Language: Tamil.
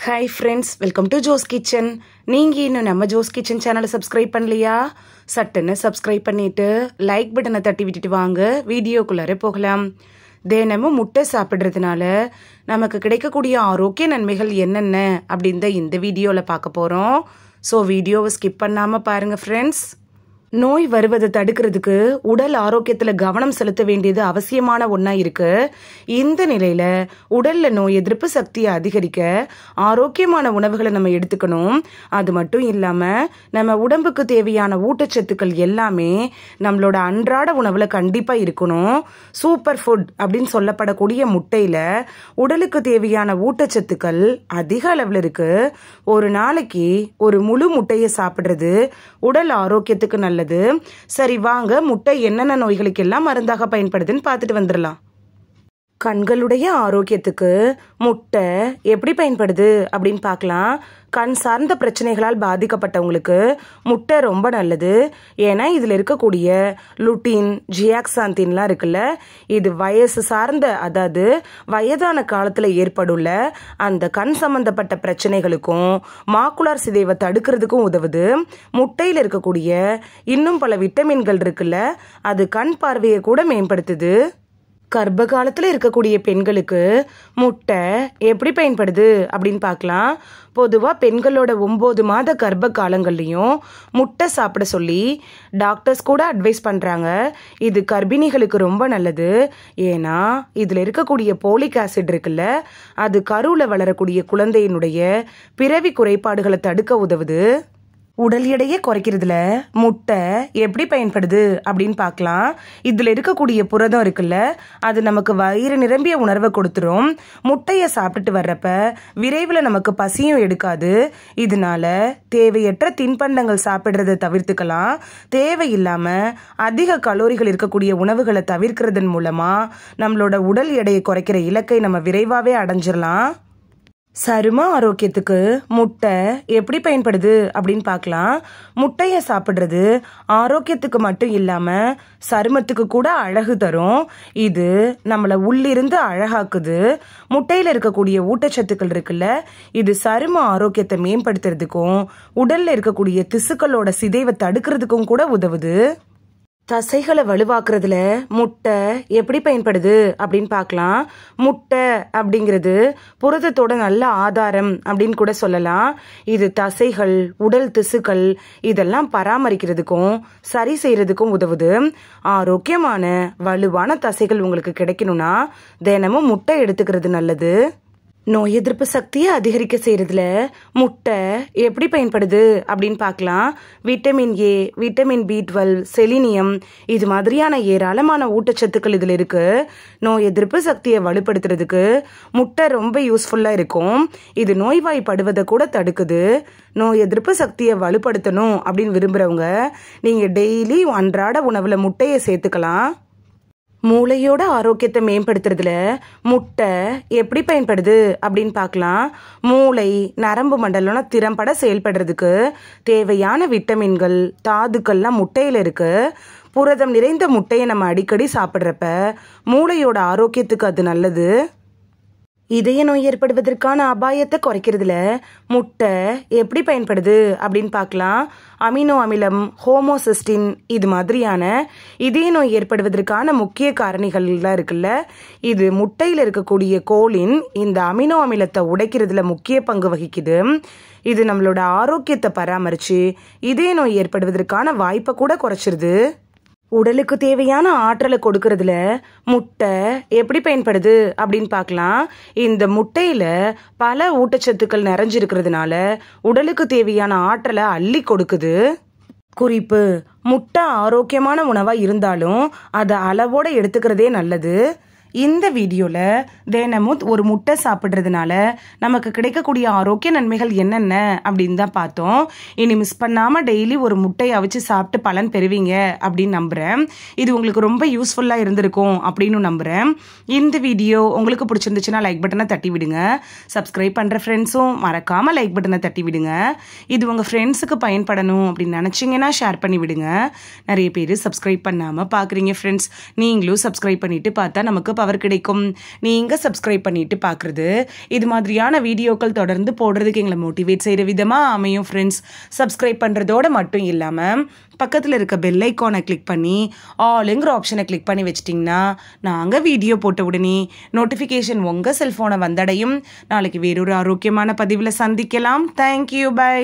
Hi friends, welcome to Jose kitchen. நீங்கள் இன்னும் நம்ம ஜோஸ் கிச்சன் சேனலை சப்ஸ்கிரைப் பண்ணலையா? சட்டுன்னு சப்ஸ்கிரைப் பண்ணிவிட்டு லைக் பட்டனை தட்டி விட்டுட்டு வாங்க, வீடியோக்குள்ளார போகலாம். தினமும் முட்டை சாப்பிட்றதுனால நமக்கு கிடைக்கக்கூடிய ஆரோக்கிய நன்மைகள் என்னென்ன அப்படின்னு தான் இந்த வீடியோவில் பார்க்க போகிறோம். ஸோ வீடியோவை ஸ்கிப் பண்ணாமல் பாருங்கள் ஃப்ரெண்ட்ஸ். நோய் வருவதை தடுக்கிறதுக்கு உடல் ஆரோக்கியத்தில் கவனம் செலுத்த வேண்டியது அவசியமான ஒன்றா இருக்கு. இந்த நிலையில் உடலில் நோய் எதிர்ப்பு சக்தியை அதிகரிக்க ஆரோக்கியமான உணவுகளை நம்ம எடுத்துக்கணும். அது மட்டும் இல்லாமல் நம்ம உடம்புக்கு தேவையான ஊட்டச்சத்துக்கள் எல்லாமே நம்மளோட அன்றாட உணவில் கண்டிப்பாக இருக்கணும். சூப்பர் ஃபுட் அப்படின்னு சொல்லப்படக்கூடிய முட்டையில் உடலுக்கு தேவையான ஊட்டச்சத்துக்கள் அதிக அளவில் இருக்கு. ஒரு நாளைக்கு ஒரு முழு முட்டையை சாப்பிட்றது உடல் ஆரோக்கியத்துக்கு நல்லது. சரி வாங்க, முட்டை என்னென்ன நோய்களுக்கு எல்லாம் மருந்தாக பயன்படுதுன்னு பார்த்துட்டு வந்துடலாம். கண்களுடைய ஆரோக்கியத்துக்கு முட்டை எப்படி பயன்படுது அப்படின்னு பார்க்கலாம். கண் சார்ந்த பிரச்சனைகளால் பாதிக்கப்பட்டவங்களுக்கு முட்டை ரொம்ப நல்லது. ஏன்னா இதில் இருக்கக்கூடிய லுட்டின், ஜியாக்சாந்தின்லாம் இருக்குல்ல, இது வயசு சார்ந்த, அதாவது வயதான காலத்தில் ஏற்படுள்ள அந்த கண் சம்பந்தப்பட்ட பிரச்சனைகளுக்கும் மாக்குலார் சிதைவை தடுக்கிறதுக்கும் உதவுது. முட்டையில் இருக்கக்கூடிய இன்னும் பல விட்டமின்கள் இருக்குல்ல, அது கண் பார்வையை கூட மேம்படுத்துது. கர்ப்ப காலத்தில் இருக்கக்கூடிய பெண்களுக்கு முட்டை எப்படி பயன்படுது அப்படின்னு பார்க்கலாம். பொதுவாக பெண்களோட 9 மாத கர்ப்ப காலங்கள்லையும் முட்டை சாப்பிட சொல்லி டாக்டர்ஸ் கூட அட்வைஸ் பண்ணுறாங்க. இது கர்ப்பிணிகளுக்கு ரொம்ப நல்லது. ஏன்னா இதில் இருக்கக்கூடிய போலிக் ஆசிட் இருக்குல்ல, அது கருவில் வளரக்கூடிய குழந்தையினுடைய பிறவி குறைபாடுகளை தடுக்க உதவுது. உடல் எடையை குறைக்கிறதுல முட்டை எப்படி பயன்படுது அப்படின்னு பார்க்கலாம். இதில் இருக்கக்கூடிய புரதம் இருக்குல்ல, அது நமக்கு வயிறு நிரம்பிய உணர்வை கொடுத்துரும். முட்டையை சாப்பிட்டுட்டு வர்றப்ப விரைவில் நமக்கு பசியும் எடுக்காது. இதனால தேவையற்ற தின்பண்டங்கள் சாப்பிட்றத தவிர்த்துக்கலாம். தேவையில்லாமல் அதிக கலோரிகள் இருக்கக்கூடிய உணவுகளை தவிர்க்கிறதன் மூலமாக நம்மளோட உடல் எடையை குறைக்கிற இலக்கை நம்ம விரைவாகவே அடைஞ்சிடலாம். சரும ஆரோக்கியத்துக்கு முட்டை எப்படி பயன்படுது அப்படின்னு பார்க்கலாம். முட்டையை சாப்பிட்றது ஆரோக்கியத்துக்கு மட்டும் இல்லாமல் சருமத்துக்கு கூட அழகு தரும். இது நம்மளை உள்ளிருந்து அழகாக்குது. முட்டையில் இருக்கக்கூடிய ஊட்டச்சத்துக்கள் இருக்குல்ல, இது சரும ஆரோக்கியத்தை மேம்படுத்துறதுக்கும் உடலில் இருக்கக்கூடிய திசுக்களோட சிதைவை தடுக்கிறதுக்கும் கூட உதவுது. தசைகளை வலுவாக்குறதுல முட்டை எப்படி பயன்படுது அப்படின்னு பார்க்கலாம். முட்டை அப்படிங்கிறது புரதத்தோட நல்ல ஆதாரம் அப்படின்னு கூட சொல்லலாம். இது தசைகள், உடல் திசுக்கள் இதெல்லாம் பராமரிக்கிறதுக்கும் சரி செய்யறதுக்கும் உதவுது. ஆரோக்கியமான வலுவான தசைகள் உங்களுக்கு கிடைக்கணும்னா தினமும் முட்டை எடுத்துக்கிறது நல்லது. நோய் எதிர்ப்பு சக்தியை அதிகரிக்க செய்யறதுல முட்டை எப்படி பயன்படுது அப்படின்னு பார்க்கலாம். Vitamin A, vitamin B12, selenium இது மாதிரியான ஏராளமான ஊட்டச்சத்துக்கள் இதில் இருக்கு. நோய் எதிர்ப்பு சக்தியை வலுப்படுத்துறதுக்கு முட்டை ரொம்ப யூஸ்ஃபுல்லாக இருக்கும். இது நோய்வாய்ப்படுவதை கூட தடுக்குது. நோய் எதிர்ப்பு சக்தியை வலுப்படுத்தணும் அப்படின்னு விரும்புகிறவங்க நீங்கள் டெய்லி அன்றாட உணவில் முட்டையை சேர்த்துக்கலாம். மூளையோட ஆரோக்கியத்தை மேம்படுத்துறதுல முட்டை எப்படி பயன்படுது அப்படின்னு பார்க்கலாம். மூளை, நரம்பு மண்டலம் திறம்பட செயல்படுறதுக்கு தேவையான விட்டமின்கள், தாதுக்கள்லாம் முட்டையில் இருக்கு. புரதம் நிறைந்த முட்டையை நம்ம அடிக்கடி சாப்பிட்றப்ப மூளையோட ஆரோக்கியத்துக்கு அது நல்லது. இதய நோய் ஏற்படுவதற்கான அபாயத்தை குறைக்கிறதுல முட்டை எப்படி பயன்படுது அப்படின்னு பார்க்கலாம். அமினோ அமிலம், ஹோமோசிஸ்டின் இது மாதிரியான இதய நோய் ஏற்படுவதற்கான முக்கிய காரணிகள்லாம் இருக்குல்ல, இது முட்டையில் இருக்கக்கூடிய கோலின் இந்த அமினோ அமிலத்தை உடைக்கிறதுல முக்கிய பங்கு வகிக்குது. இது நம்மளோட ஆரோக்கியத்தை பராமரித்து இதய நோய் ஏற்படுவதற்கான வாய்ப்பை கூட குறைச்சிருது. உடலுக்கு தேவையான ஆற்றலை கொடுக்கறதுல முட்டை எப்படி பயன்படுது அப்படின்னு பார்க்கலாம். இந்த முட்டையில் பல ஊட்டச்சத்துக்கள் நிறைஞ்சிருக்கிறதுனால உடலுக்கு தேவையான ஆற்றலை அள்ளி கொடுக்குது. குறிப்பு: முட்டை ஆரோக்கியமான உணவாக இருந்தாலும் அதை அளவோடு எடுத்துக்கிறதே நல்லது. இந்த வீடியோவில் தினமும் ஒரு முட்டை சாப்பிட்றதுனால நமக்கு கிடைக்கக்கூடிய ஆரோக்கிய நன்மைகள் என்னென்ன அப்படின்னு தான் பார்த்தோம். இனி மிஸ் பண்ணாமல் டெய்லி ஒரு முட்டையை அவிச்சு சாப்பிட்டு பலன் பெறுவீங்க அப்படின்னு நம்புகிறேன். இது உங்களுக்கு ரொம்ப யூஸ்ஃபுல்லாக இருந்திருக்கும் அப்படின்னு நம்புகிறேன். இந்த வீடியோ உங்களுக்கு பிடிச்சிருந்துச்சுன்னா லைக் பட்டனை தட்டி விடுங்க. சப்ஸ்கிரைப் பண்ணுற ஃப்ரெண்ட்ஸும் மறக்காமல் லைக் பட்டனை தட்டி விடுங்க. இது உங்கள் ஃப்ரெண்ட்ஸுக்கு பயன்படணும் அப்படின்னு நினச்சிங்கன்னா ஷேர் பண்ணி விடுங்க. நிறைய பேர் சப்ஸ்கிரைப் பண்ணாமல் பார்க்குறீங்க ஃப்ரெண்ட்ஸ். நீங்களும் சப்ஸ்கிரைப் பண்ணிவிட்டு பார்த்தா நமக்கு பவர் கிடைக்கும். நீங்கள் சப்ஸ்கிரைப் பண்ணிட்டு பார்க்குறது இது மாதிரியான வீடியோக்கள் தொடர்ந்து போடுறதுக்கு எங்களை மோட்டிவேட் செய்கிற விதமாக அமையும் ஃப்ரெண்ட்ஸ். சப்ஸ்கிரைப் பண்ணுறதோடு மட்டும் இல்லாமல் பக்கத்தில் இருக்க பெல் ஐக்கானை கிளிக் பண்ணி ஆளுங்கிற ஆப்ஷனை கிளிக் பண்ணி வச்சிட்டிங்கன்னா நாங்கள் வீடியோ போட்ட உடனே நோட்டிஃபிகேஷன் உங்கள் செல்ஃபோனை வந்தடையும். நாளைக்கு வேறொரு ஆரோக்கியமான பதிவில் சந்திக்கலாம். Thank you, by.